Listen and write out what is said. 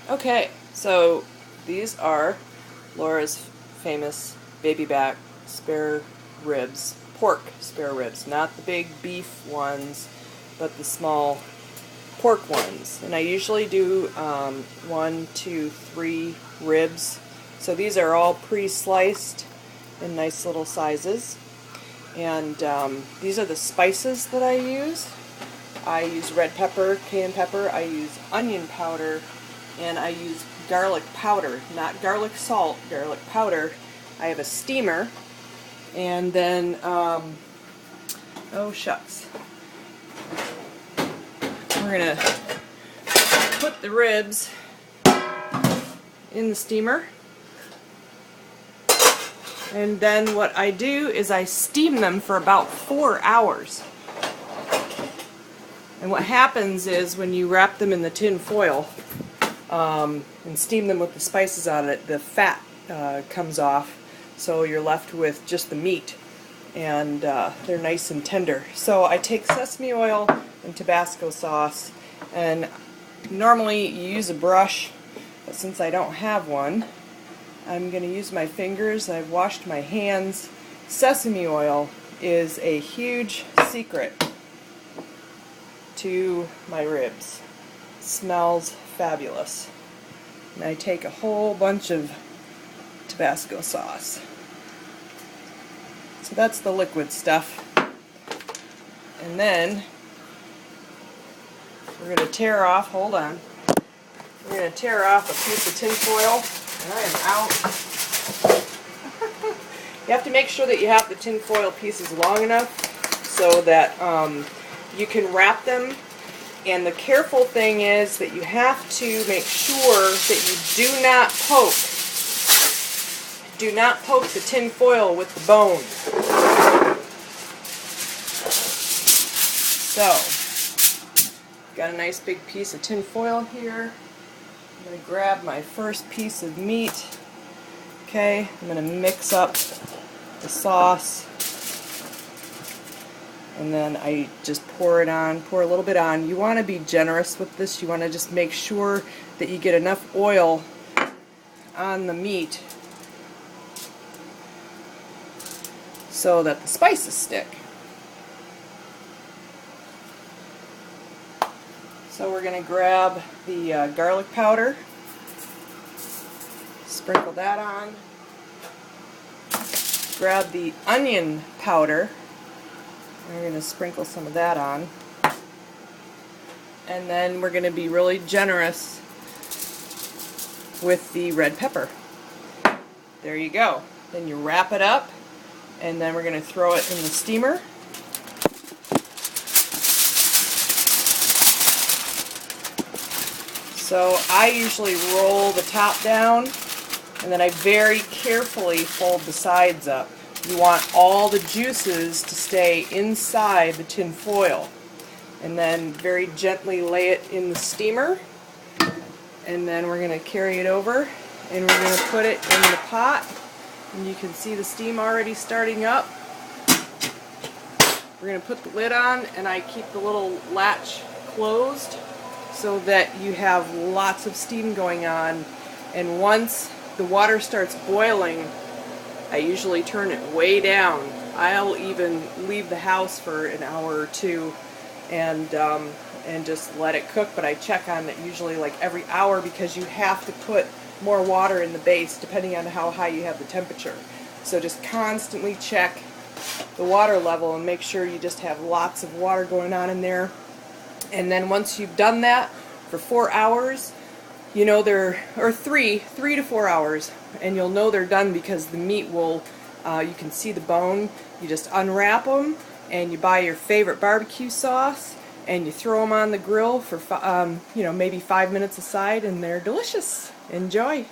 Okay, so these are Laura's famous baby back spare ribs, pork spare ribs, not the big beef ones, but the small pork ones. And I usually do 1, 2, 3 ribs. So these are all pre-sliced in nice little sizes. And these are the spices that I use. I use red pepper, cayenne pepper, I use onion powder, and I use garlic powder, not garlic salt, garlic powder. I have a steamer, and then, oh shucks, we're going to put the ribs in the steamer, and then what I do is I steam them for about 4 hours. And what happens is when you wrap them in the tin foil and steam them with the spices on it, the fat comes off, so you're left with just the meat, and they're nice and tender. So I take sesame oil and Tabasco sauce, and normally you use a brush, but since I don't have one, I'm going to use my fingers. I've washed my hands. Sesame oil is a huge secret to my ribs. It smells fabulous. And I take a whole bunch of Tabasco sauce. So that's the liquid stuff. And then we're going to tear off, hold on, we're going to tear off a piece of tin foil, and I am out. You have to make sure that you have the tin foil pieces long enough so that you can wrap them. And the careful thing is that you have to make sure that you do not poke the tin foil with the bone. So, got a nice big piece of tin foil here. I'm going to grab my first piece of meat. Okay, I'm going to mix up the sauce. And then I just pour it on, pour a little bit on. You want to be generous with this. You want to just make sure that you get enough oil on the meat so that the spices stick. So we're going to grab the garlic powder, sprinkle that on, grab the onion powder, we're going to sprinkle some of that on, and then we're going to be really generous with the red pepper. There you go. Then you wrap it up, and then we're going to throw it in the steamer. So I usually roll the top down, and then I very carefully fold the sides up. You want all the juices to stay inside the tin foil. And then very gently lay it in the steamer. And then we're going to carry it over, and we're going to put it in the pot. And you can see the steam already starting up. We're going to put the lid on, and I keep the little latch closed so that you have lots of steam going on. And once the water starts boiling, I usually turn it way down. I'll even leave the house for an hour or two and just let it cook, but I check on it usually like every hour because you have to put more water in the base depending on how high you have the temperature. So just constantly check the water level and make sure you just have lots of water going on in there. And then once you've done that for 4 hours, you know or 3 to 4 hours, and you'll know they're done because the meat will, you can see the bone. You just unwrap them, and you buy your favorite barbecue sauce, and you throw them on the grill for maybe 5 minutes aside, and they're delicious. Enjoy.